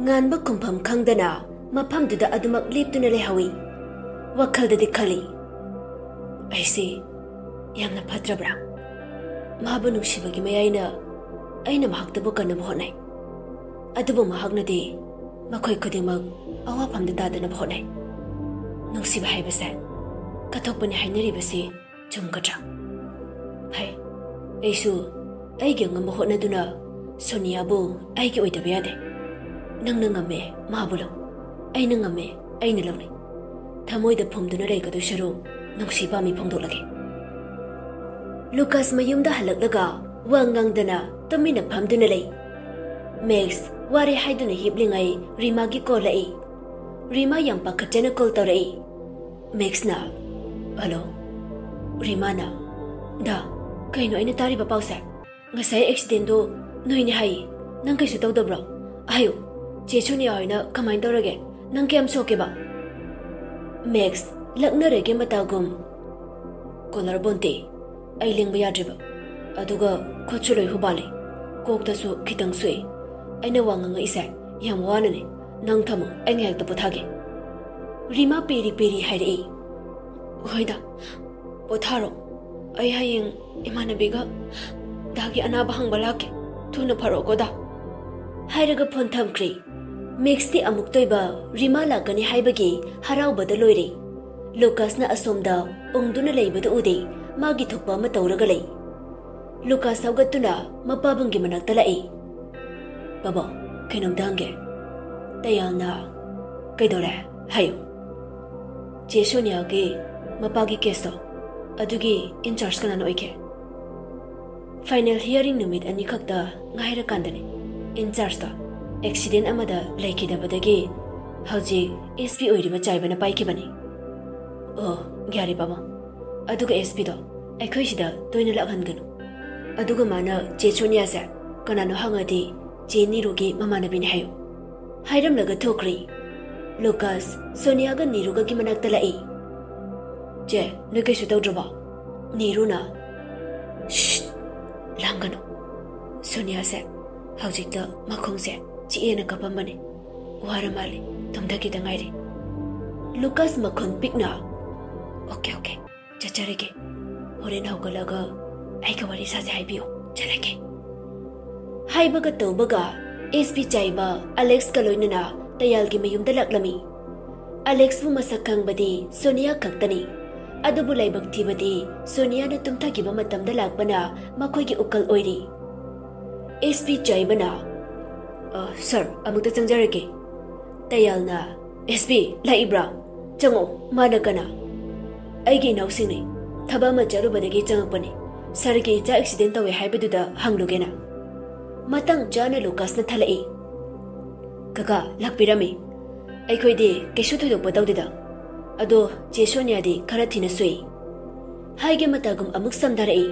nganba kumpham khangdana mafamduda adumak leptuna lehawi wakhaldadi khali aisi yamna phatrabra mahabu nungsibagi mayaina aina mahaktabu kanaba honai adubu mahagnadi makhoi khudingmak awafamda dadana honai nungsiba haibase kathokpani hainaribasi chumgadra hai aisu aigi ngamba hotnaduna Sonia bu aigi oidaba yade nangna ngame mahabulo aina ngame aina lawni thamoida phumduna reikadu sharu nungsiba mi phongdolage Lucas mayumda halaklaga wangangdana tamina phamduna lei Max wari haiduna hiblingai Rima gi call lai Rima yang pakhatena call tawrai Max na hello Rima na da kaino aina tari ba pause ngasai accident do noini hai nang kaisu tawdabro ayo che Sonia hoina kamai tawrage nang kem soke ba Max lakna rege matagum collar bonte ai lengba yadriba aduga khochuloi hubali koktasu khitang sui aina wanganga isa yam wanane nang thamo aina hekta pothage Rima peri peri hairei hoida potharo ai hayeng imanabiga dagi anaba hangbalake thuna pharogoda hairaga phone thamkri Mixti amuk toiba Rima lakani haibagi haraubada loire Lucas na asomda ongduna leibada ude magi thokpa ma tawraga lei Lucas haugatuna mapabangi manakta lai baba kainom dange tayana kaidore hayo che Sonia ge mapagi keso adugi in charge kana noike final hearing numit ani khakta ngaira kandane in charge ta accident amada laikidabadagi hauji SP oiriba chaibana paikibani oh gyari baba aduga SP do aikhoi sida toina lakhanganu aduga mana che Sonia sa kanano hangadi che nirugi mamanabini hayo hairam laga thokri Lucas Sonia ga niruga gi manakta lai je nuke su tawdroba niruna shh langano Sonia sa haujikta makhongse chiena kapambane waramali tumdaki dangairi Lucas makhon pikna okay chacharege horen haugalaga aiga wari sase haibiyo chalake haibaga tawbaga SP chaiba Alex kaloinana tayalgi mayumda laklami Alex bu masakang badi Sonia kaktani adubu laibak thibadi Sonia na tumthagiba matamda lakbana makhoigi ukal oiri SP chaibana sir amukta changjarage tayalna SP laibra chango mana kana aigi nausini thaba ma jarubadagi changapani sarge ja accident tawe haibaduda hanglugena matang jana Lucas na thalai kaka lakpirami aikhoide kesu thoidokpa tawdida ado che Sonia di khara thina sui haige matagum amuk samdarai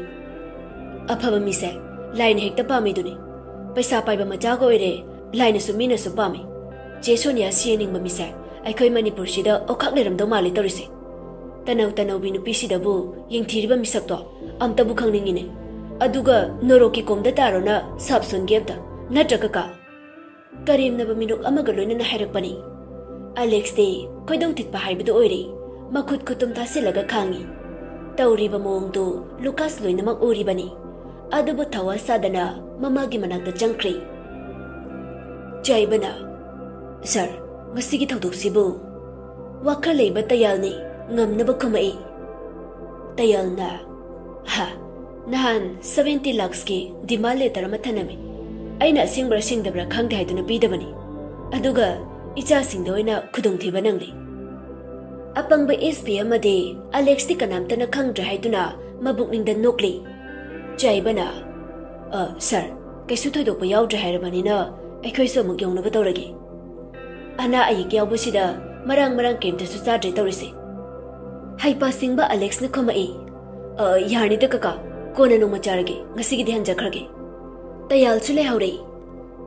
aphaba mise line hekta pamiduni paisa paiba macha go ire line su mina su pami che Sonia siening ma mise aikhoi Manipur sida okhak leram do mali torise tanaw binu pisida bu yengthiriba misak to amta bu khangningine aduga noroki komda tarona sabsun gebda natraka ka karim na baminok amaga loina na hairakpani Alex de koidong titpa haibudu oire makhut khutum tasilaga khangi tawriba mong tu Lucas loina mak uribani adubu thawa sadana mamagi manakta changkri jaibana sir ngasigi thawdoksibu wakha leiba tayalni ngamnaba khumai tayalna ha nahan 70 lakhs ki dimale tarama thanami aina singbra singdabra khangde haiduna pidabani aduga icha singdoina khudung thiba nangli apangba SP amade Alex ti kanamtana khangdra haiduna mabukningda nokli jaibana sir kaisu thoidokpa yaudra hairabanina aikhoi so muk yongnaba tawragi ana ai gyawbusida marang kemta su chadre tawrise haipa singba Alex na khomai yani da kaka kona no macharage ngasigi dhyan jakhrage tayal chule haurei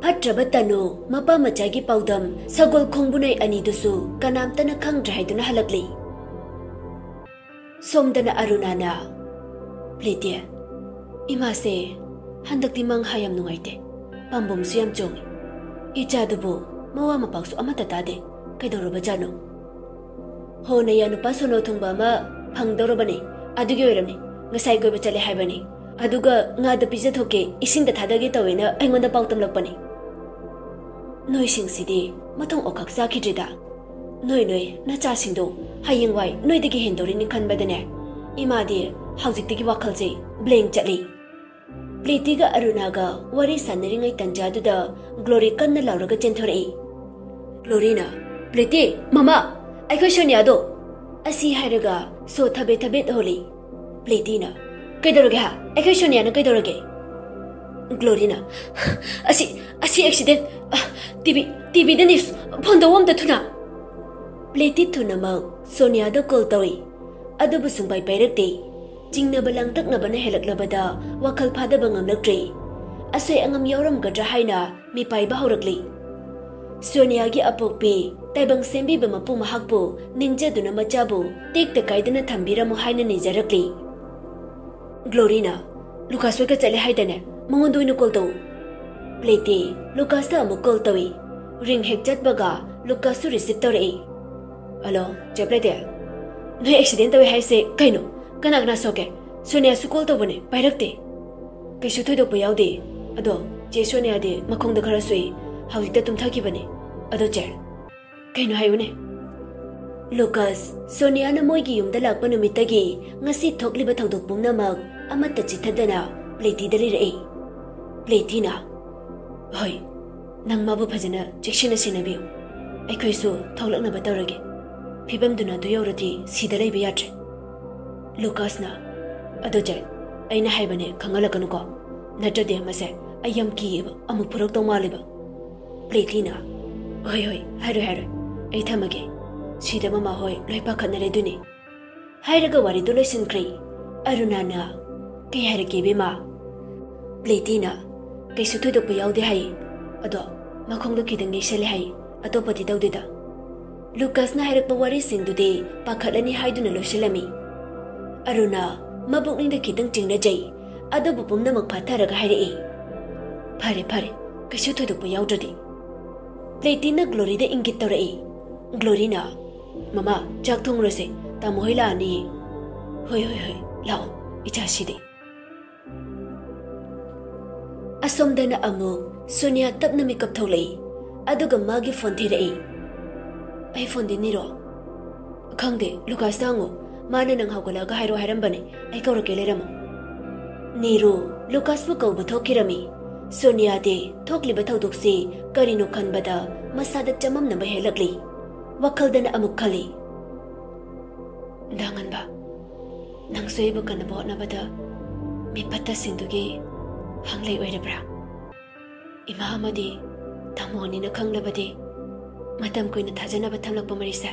phatraba tanu mapa machagi paudam sagol khongbunai ani dusu kanamtana khangdra haiduna halakli somdana arunana pletia imase handakti mang hayam nungaite pambom siyam chong icha dubu mawa mapaksu amata tade kaidoraba jano hona ya nupa sono thungba ma phangdorabani adugi oiramni ngasai koi bachale haibani aduga nga da pizza thoke ising da thadage tawena aingonda pautam lakpani noi sing sidi matong okak sakidrida noi na cha singdo hayengwai noi dagi hendori ni khanbadane imadi haujik dagi wakalje blank chali Pletiga Arunaga wari saneringai tanjaduda Glory kanna lauraga chenthorei Glorina Pleti mama aiko Sonia do asi hairaga so thabe holi Pletina kaidoroge ha aiko Sonia na kaidoroge Glorina asi accident TV the news phone wam da thuna Pleti thuna ma Sonia do call tawi adubu sungbai pairakte Jingna balang takna bana helak labada wakal pada bangam lakri asai angam yauram gadra haina mi pai bahurakli Sonia gi apokpi taibang sembi bamapu mahakpo ninja duna machabu tek takaidana thambira mu haina nijarakli Glorina Lucas weka chale haidane mangondoinu call taw Pleti Lucas ta amu call tawi ring hek chatbaga Lucas su receive tawrei Hello Pleti no accident tawi haise kaino Kana soke Sonia su call tawbane pairakte kaisu thoidokpa yaude ado je Sonia de makhongda khara sui hawikta tumthaki bane ado che kaino hayune Lucas Sonia na moigi yumda lakpa numitagi ngasi thokliba thodok pungnamak amata chithadana Pleti dali rei Pletina hoi nang mabu phajana chekshina sinabiyo aikhoisu tholakna batawrage phibam duna du yaurati sida leiba yatre Lucas na adoje aina haibane khangalakanu ko natade mase ayam ki amu purok to maliba Pletina hoi haro ai thamage sida mama hoi loipa khanare duni hairaga wari do lesson kri arunana ke hairake bema Pletina ke su thoidok pa yaude hai ado makhong do kidang ni sele hai atopati daudida Lucas na hairak pa wari singdude pakhalani haiduna losilami Aruna mabukning da kitang tingna jay ado bupum na magpataraga hairei Pare kasyu thoidok pa yaudradi Pletina Glory da ingit tawrei Glorina Mama jak thong rase tamo hoy laani Hoy lao icha sidi Asomda na amu Sonia tapna makeup thawlei aduga magi phone thirei Ai phone din niro Khangde Lucas tango Mana nang hawgalaga hairo hairambane ai kaurake leramo Niru Lucas bu kauba thokirami Sonia de thokliba thodokse karino khanbada masada chamam na bahelakli wakhaldana amuk khali danganba nang soiba kana bona bada mi patta sindugi hanglei oirabra ima amadi tamoni na khanglabadi matam koina thajana ba thamlakpa marisa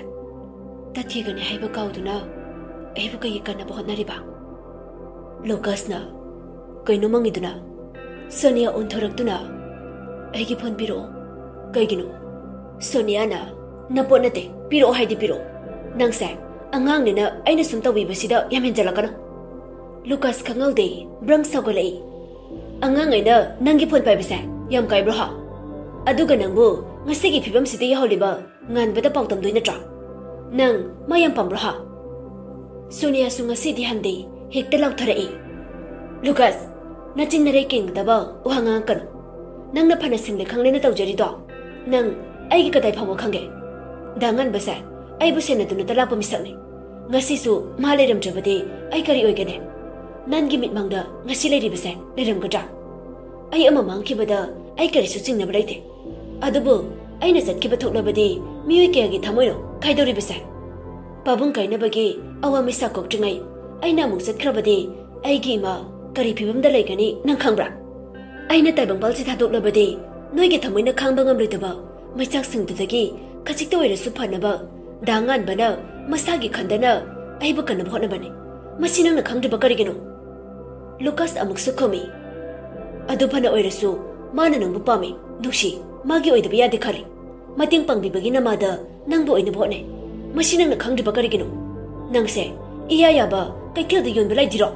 tathigani haiba kauduna Aibu kaya kana bahot nariba Lucas na kaino mangiduna Sonia unthoraktuna aigi phone piro kaigino Sonia na napo nate piro haidi piro nangse angang ne na aina sumta wi basida yamen jalakano Lucas khangalde brang sagolai angang aina nangi phone pai bise yam kai bro ha aduga nangbu ngasigi phibam sidi yaholiba ngan bada pautam doina tra nang mayam pambro ha Sonia sunga sidi hande hekta lautharai Lucas nachin nare king daba uhanga kan nang na phana single khangle na tawjari do nang ai gi kadai phawo khange dangan basa ai bu sena dunu talapa misakni ngasi su maleram jabade ai kari oigene nan gi mit mangda ngasi leiri basa leram gada ai ama mangki bada ai kari su chingna braite adubu ai na zatki bathokla bade miui ke gi thamoino khaidori basa Pabung kaina bagi awa misa kok tringai aina muk satkrabade aigi ma kari phibam da laigani nang khangbra aina taibang balsi thadok labade noige thamoina khangba ngam leitaba maichak singdudagi khachik toire su phanaba dangan bana masagi khandana aibu kana bhona bane masinang na khangde bakari gino Lucas amuk su khomi adu phana oiresu mana nang bu pami dushi magi oida biya dekhali mating pangbi bagi namada nang bu oina bhone masinang na khangde bakari gino nangse iya yaba kaithel de yon belai diro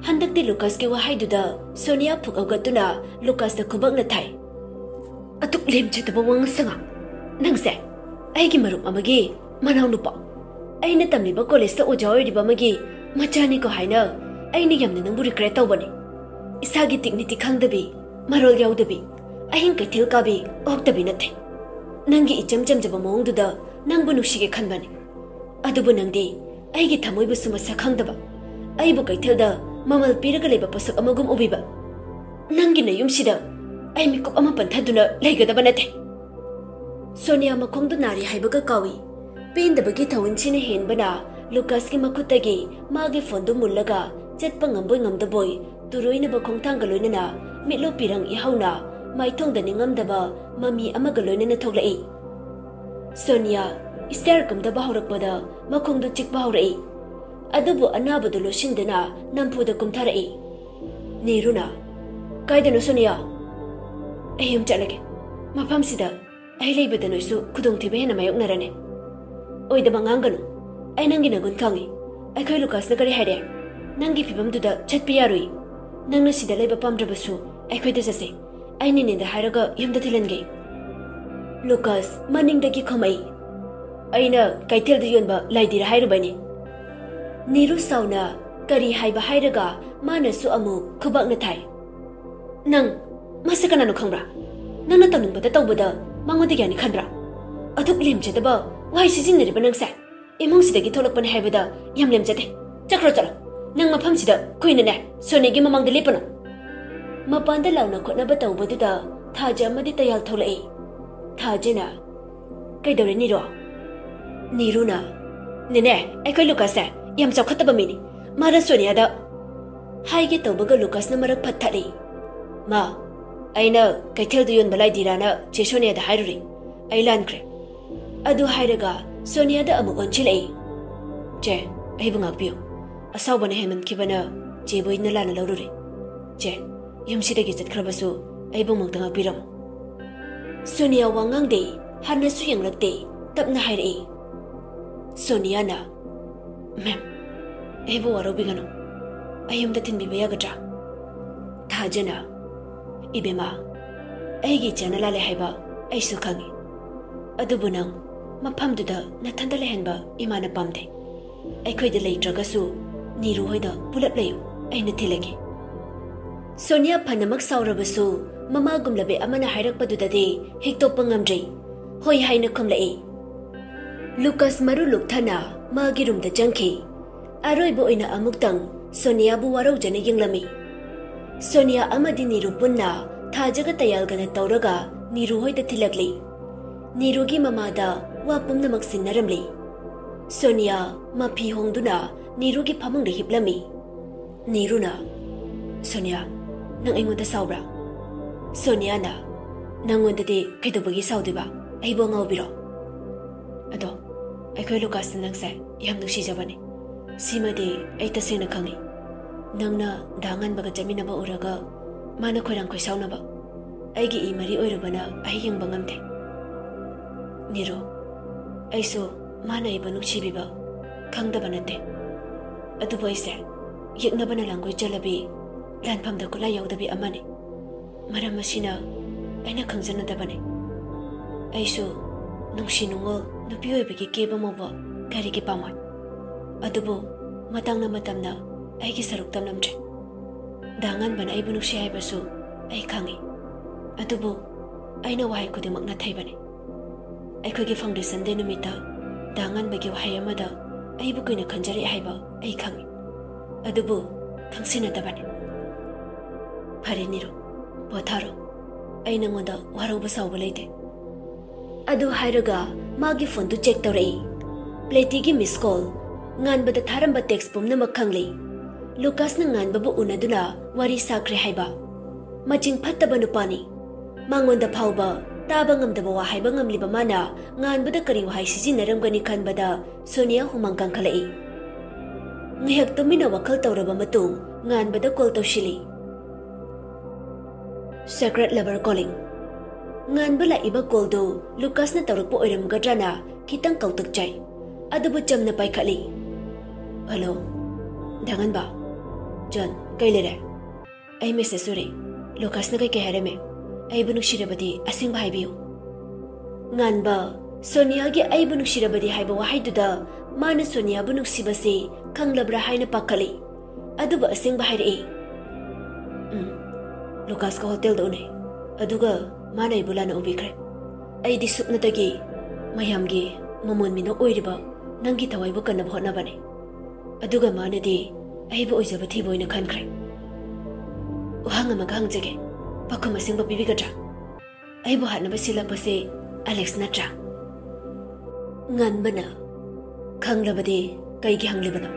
handak de Lucas ke wahai duda Sonia phuk awgatuna Lucas da khubak na thai Atuk lem chataba wang sanga. Nangse, aigi marup amagi manau nupa. Aina tamliba college ta oja oiriba magi machani ko haina aina yamna nangbu regret tawbani. Isagi dignity khangdabi marol yaudabi ahin Keithel kabi oktabi natte. Nangi icham chamjaba mawngduda nangbu nushige khanbani. Adubu nangdi aigi thamoibu sumasa khangdaba. Aibu Keithelda mamal piraga leba pasak amagum ubiba. Nangi na yumsida ai mikup ama panthaduna leigadaba natte. Sonia makhongdu nari haibaga kawi. Pendabagi thawinchina henbana Lucas ki makhutagi magi fondu mullaga chetpa ngamboi ngamdaboi turoina ba khongthanga loinana mitlo pirang ihauna maithong da ningamdaba mami amaga loinana thoglai. Sonia stair kumda bahurakpada makhongdu chikba haurai. Adubu anabadu losindana nampuda kumtharai. Niruna kaidano Sonia ayum chalage mafamsida ai leibada noisu khudongthiba hena mayoknarane. Oida bangangano ai nangi nagun khangi ai khoi Lucas na kari haire nangi fibamduda chatpi yarui nangna sida leiba pamdrabasu ai khoi da jase ai nine da hairaga yumda thilange. Lucas maningdagi khomai aina Keithel da yonba laidira hairubani. Niru sauna kari haiba hairaga manasu amu khubakna thai. Nang masakana no khangbra nangna tamingbada tawbada mangoda yani khanbra aduk lemchadaba wai sijinariba nangsa imongsidagi tholakpani haibada yam lemjate chakro chalo nang mafamsida kuinane Sonia gi mamangda lepano. Mapanda launa khotnaba tawbaduda thaja amadi tayal tholai. Thajena kaidore niro niruna nene ai khoi Lucas sa yam chawkhataba mini mara Sonia da haige tawbaga Lucas na marak phathali. Ma aina Keithel du yon balai dirana che Sonia da hairuri ai lankre. Adu hairaga Sonia da amu onchilai. Che ai bungakpiyo asawbana heman kibana che boina lana laururi. Che yumsidagi chatkhrabasu ai bungmangta ngakpiram. Sonia wangangde hanasu yanglakte tapna hairai. Sonia na ma'am ebo warobigano ayumda thinbiba yagadra. Thajana ibema aigi chana lale haiba aisu khangi. Adubu nang mafamduda nathanda lehenba imana pamde. Aikhoida leitragasu Niru hoida pulap leyu aina thilagi. Sonia phanamak saurabasu mama gumlabe amana hairakpadudade hektopa ngamdrei hoi haina khomlai. Lucas maru lukthana magi rumda jangkhi. Aroibo oina amuktang Sonia bu waraujana yenglami. Sonia amadi Niru punna thajaga tayalgana tawraga Niru hoida thilagli. Nirugi mamada wapumnamak sinnaramli. Sonia mapi hongduna Nirugi phamangda hiplami. Niruna Sonia nang aingonda saubra. Sonia na nangondade kaidobagi saudiba aibo ngawbiro. Ado aikhoi Lucas nangse yam nuksijabani. Simade ai tasena khangi. Nangna dangan baga jaminaba uraga mana khoirang khoi saunaba aigi I mari oirabana ai yengba ngamte. Niru aiso mana iba nuksibiba khangdaba nate. Adubu aise yeknabana langoi jalabi lanpamda kula yaudabi amani. Maram asina aina khangjanadabani. Aiso nungsi nungol nupi oibagi keba mawba karigi pamoi. Adubu matangna matamna aigi saruk tamnamtre. Dangan bana aibu nuksi haibasu ai khangi. Adubu aina wahai kudimak na thaibani. Aikhoigi foundation de numita dangan bagi wahai amada aibu kuina khanjari haiba ai khangi. Adubu thangsinadabani. Phare Niru potharo aina ngoda warauba sauba leite. Adu hairaga magi phone tu check tawrai. Pletigi miss call nganbada tharamba text pumnamak khangli. Lucas na nganbabu unaduna wari sakre haiba. Maching phattaba nupani. Mangonda phauba taba ngamdaba wa haiba ngamliba mana nganbada kari wahai sijinaramgani khanbada Sonia humang kangkhalai. Ngayak tumina wakhal tawraba matung nganbada call tawshili. Secret lover calling. Nganbala iba call do Lucas na tawrakpo oiramgadrana kitang kautak chai. Adubu chamna paikhali. Hello. Dangan ba? John, kay lere. Ay message suri. Lucas na kay hareme. aibu nuksirabadi asingba haibiyu. Nganba Sonia gi aibu nuksirabadi haiba wahaiduda mana Sonia bu nuksibase kanglabra haina pakali. Aduba asingba hairi. Lucas ka hotel da une. Aduga mana ibulana ubikre. Aidi supnatagi mayamgi mamon mino oiriba nangi tawaibu kanna bhona bane. Aduga mana di aibu oizaba thiboina khankre. Uhanga magang jage pakuma singba bibigatra. Aibu hatna basila pase Alex natra. Nganbana khanglabadi kaigi hanglibana.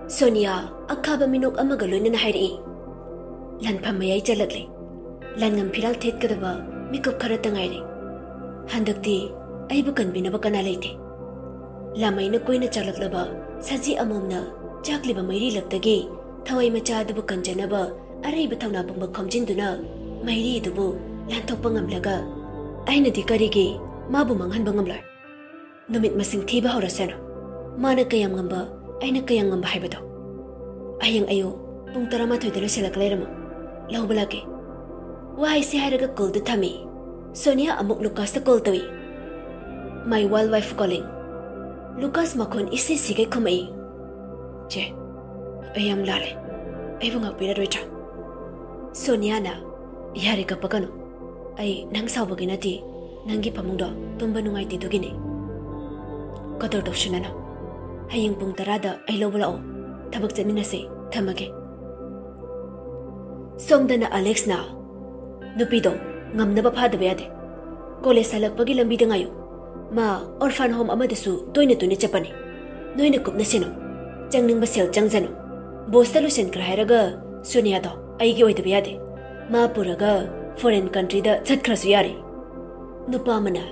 Sonia akaba minok amaga loinana hairi. Lanpham mayai chalakle. Langam phiral thet kadaba mikop khara tangaire. Handakti aibu kanbinaba kana leite. Lamaina koina chalaklaba saji amomna chakliba mairi laktagi thawai macha adabu kanjanaba araiba thawna pangba khomjinduna mairi dubu lanthokpa ngamlaga aina di karigi mabu manghanba ngamlai. Numit masing thiba horasana. Mana kayam ngamba aina kayam ngamba haibado. Ayang ayo pung 12 da loselakleirama. Laubalake. Wahai si hairaga call du thami. Sonia amuk Lucas ta call tawi. My wife calling. Lucas makhon isi sige khomai. Je. Ayam lale. Aibu ngakpira roita. Sonia na yari ka pakano. Ai nang sawbagi nati nangi pamungdo tumba nungai tidugini. Kador dopshunana. Hayang pung 10 da ai lobulao. Thabak jaminase thamage. Somdana Alex na nupido ngamnaba phadaba yade. College salakpagi lambi da ngayo. Ma orphan home amadasu toina tuni chapani. Noina kupna sino. Changning basel changjano. Bosta lusen kra hairaga Sonia do aigi oidaba yade. Ma puraga foreign country da chatkhrasu yari. Nupa mana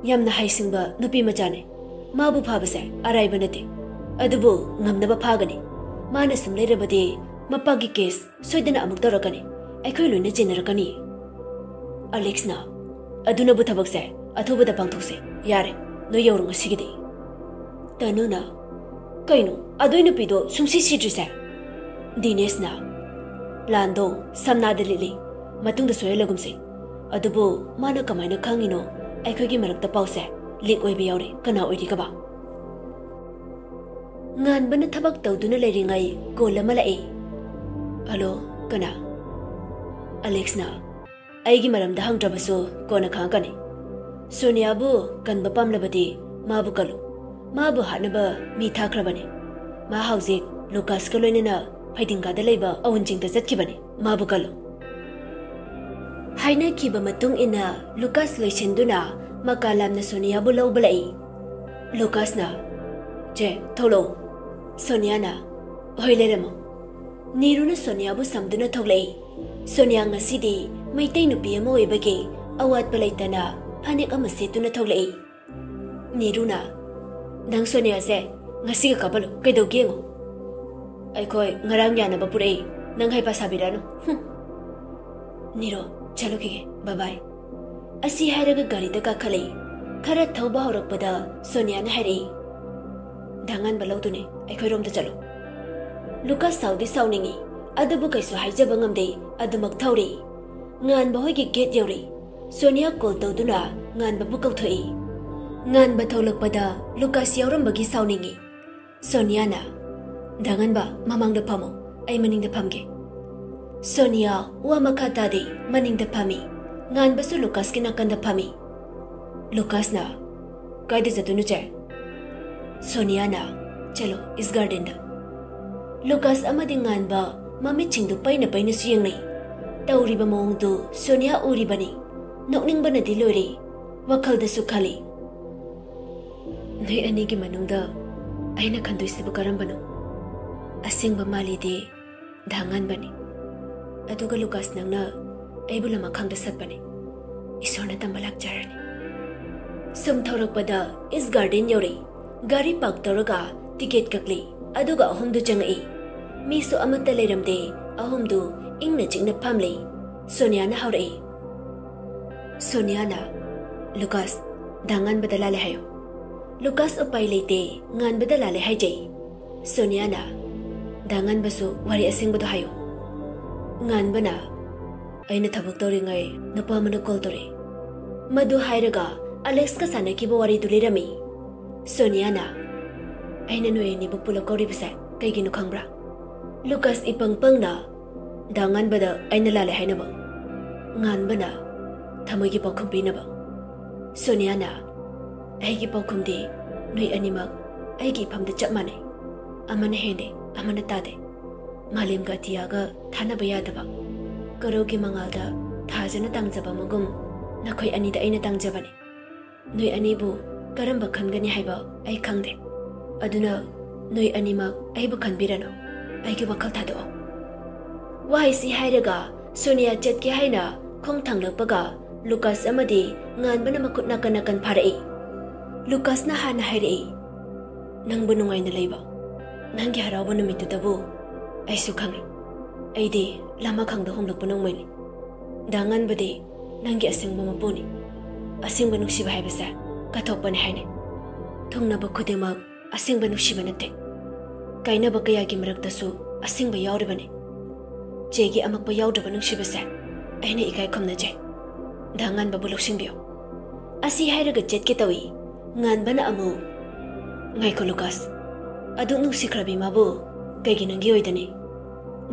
yamna haisingba nupi machane. Ma bu phabase araiba nate. Adubu ngamnaba phagani. Mana sumlei rabadi mapagi case soidana amuk tarakani. Aikhoi loina jenarakani. Alex na aduna bu thabakse athubada pangthose yare no yorunga sigidi. Tanuna kaino adoinu pido sumsi sidrise. Dinesh na plando samna dalili matungda soyelagumse. Adubu mana kamaina khangino aikhoi gi marakta pause lik oibe yore kana oidi kaba. Ngan bana thabak tawduna leiringai kola malai. Hello kana Alex na aigi maramda hangdrabasu kona khangkani. Sonia bu kanba pamlabadi mabu kalu. Mabu hanaba mi thakrabani. Ma hauzik Lucas ka loinana phaidinga da leiba awunjing da jatkibani. Mabu kalu. Haina kiba matung ina Lucas loisenduna makalam na Sonia bu lawbalai. Lucas na je tholo Sonia na hoileramo. Niruna Sonia bu samduna thoglai. Sonia ngasidi maitai nupi ama oibagi awat palaitana phanek ama setuna thoglai. Niruna nang Sonia se ngasiga kabalu kaidogengo. Aikoi ngarang yana bapurei nang hai pasabirano. Niro chalo kige bye bye. Asi hairaga gari da ka khalai. Khara thauba horakpada Sonia na hairei. Dangan balaudune aikoi rom da chalo. Lucas Saudi Sauningi, Adabu Kaisu Hijabangam Day, Adamak Tauri, Ngan Bahogi Gate Yori, Sonia called Doduna, Ngan Babukotoi, Ngan Batolak Pada, Lucas Yauram Bagi Sauningi, Soniana, Danganba, Mamang the Pamo, I manning the Pamke, Sonia, Wamakatadi, manning the Pami, Ngan Basu Lucas Kinakan the Pami, Lucas na, Guide the Dunuche, Soniana, Cello is garden. Lucas amadingan ba mamit du pay na siyang ni. Tauri ba mong du Sonia uri ba ni? Nokning ba na dilori? Wakal da sukali. Nay anigi manong da ay nakandoy sa bukaran ba no? Asing ba mali di dangan ba ni? Aduga Lucas nang na ay bula makhang dasat ba ni? Isor na tambalak jara ni. Sumtawag pa da is garden yori. Gari pagtawag ticket kakli. Aduga ahumdu jangai. Miso amata leiramde ahumdu ingna jingna pamli. Sonia na haurai. Sonia na Lucas dangan badalale hayo. Lucas upay leite ngan badalale hayjay. Sonia na dangan baso wari asing bado hayo. Ngan bana Aina thabak tauringai napa mana call tore. Madu hairaga Alex ka sanakiba wari dulirami. Sonia na aina noi ni bupulak kauri bisa kaiginu khangbra. Lucas ipangpang na dangan bada aina lale haina ba. Ngan bana thamoy gi pakhum pina ba. Sonia na ai gi pakhum di noi animak ai gi phamda chap mane. Amana hende amana tade. Malim ga tiaga thana ba yadaba. Karo gi mangalda thajana tangjaba magum nakhoi ani da aina tangjabani. Noi ani bu karamba khangani haiba ai khangde. Aduna noi animak ai bu khanbirano. Ai gi wakal thado. Wai si hairaga Sonia chetki haina khong thanglakpaga Lucas amadi nganbana makut nakan pharai. Lucas na hana hairei. Nangbu nungai na leiba. Nangi harawa numitu tabu. Ai su khangi. Ai di lama khangda homlakpa nongmaili. Dangan badi nangi asingba mapuni. Asingba nuksiba haibasa kathokpani haine. Thungnaba khudimak asingba nuksiba natte. Kainaba kayagi maraktasu asingba yauribani. Chegi amakpa yaudaba nuksibasa aina ikai khomnaje. Dangan babu luksingbiyo. Asi hairaga chetke tawi. Nganbana amu ngaiko Lucas. Adu nuksikrabi mabu kaigi nangi oidani.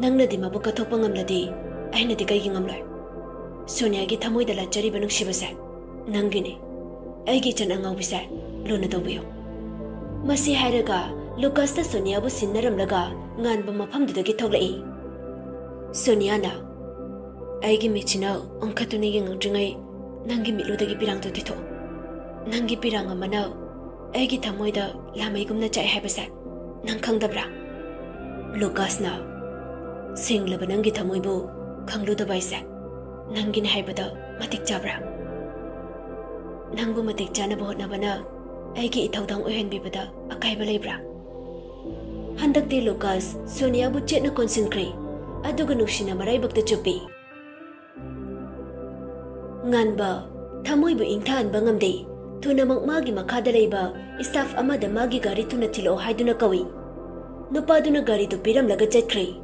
Nangnadi mabu kathokpa ngamladi aina di kaigi ngamloi. Sonia gi thamoida lachariba nuksibasa nangini. Aigi chan angaubisa lona tawbiyo. Masi hairaga Lucas ta Sonia bu sinnaramlaga nganba mafamdudagi thoklai. Sonia na aigi michina ongkhatuni yengdringai nangi miludagi pirang tu titho. Nangi pirang amana aigi thamoida lamaigumna chai haibasa nang khangdabra. Lucas na singlaba nangi thamoibu khangludabaisa nangi ni haibada matik chabra. Nangbu matik chana hotnabana aigi ithaudang ohenbibada akaiba leibra. Handakti Lucas Sonia bu chetna concentrate aduga nuksina maraibakta chupi. Nganba thamoibu ingthanba ngamde thunamak magi makhada leiba staff amada magi gari thuna thilo haiduna kawi. Nupaduna gari tu piramlaga chatkhre.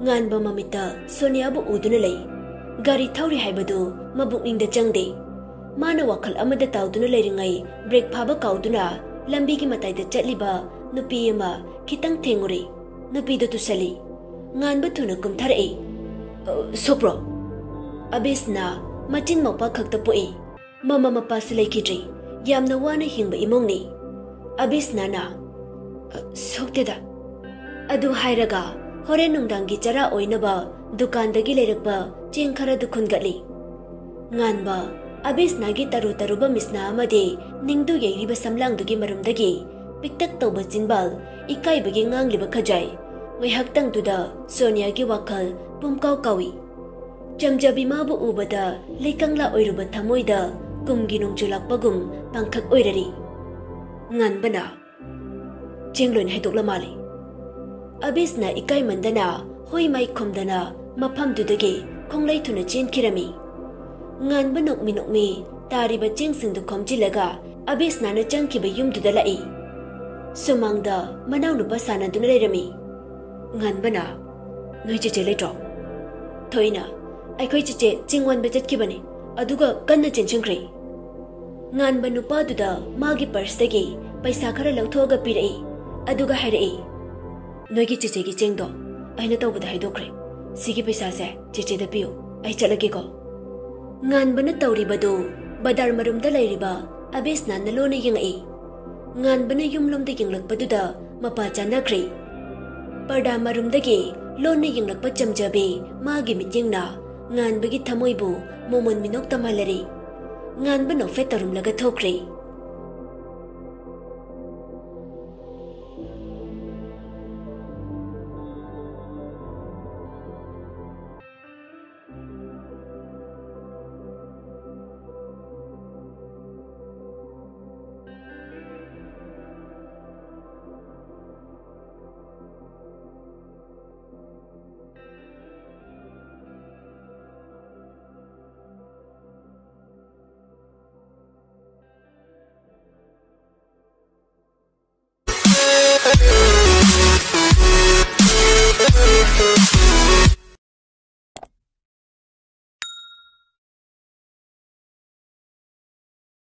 Nganba mamita Sonia bu uduna lei. Gari thauri haibadu mabukningda changde. Mana wakal amada tauduna leiringai break phaba kauduna lambi gi mataida chatliba nupi ama khitang thengure. Nupi do tusali. Nganba thuna kumtharei. Sopro. Abisna machin mapa khakta poi. Mama mapa silai kidri. Yamna wana hingba imongni. Abisna na. Sokteda. Adu hairaga hore nungdangi chara oinaba dukandagi leirakba cheng khara dukhun gatli. Nganba Abisna gi taruba misna amade ningdu yeiriba samlangdugi marumdagi piktak tawba jinbal ikaibagi ngangliba khajai. Ngaihak tuda Sonia gi wakal pumkaw kawi. Jamjabi mabu ubada leikangla oiruba thamoida kumgi nungchulakpagum pangkhak oirari. Nganbana chengloin haidokla mali. Abisna ikai mandana hoi mai khomdana maphamdudagi khonglai thuna chenkirami. Nganba nokmi tariba chengsingdu khomjilaga Abisna na changkiba yumduda lai. Sumangda manau nupa sanaduna leirami. Nganbana noi cheche leitro. Thoina aikhoi cheche chingwan bajat aduga kanna chenchangkre. Nganba nupa duda magi purse dagi paisa khara lauthoga pirai aduga hairai. Noi gi cheche gi chengdo aina tawbada haidokre. Sigi paisa se cheche da piyo ai chalage ko. Nganbana tawribadu badar marumda leiriba Abisna na lona yengai. Nganbana yumlomda yenglakpaduda mapa chanakre. Parda marumdagi lona yenglakpa chamjabe magi mityengna nganbagi thamoibu momon minok tamalari. Nganba nokfe tarumlaga thokre.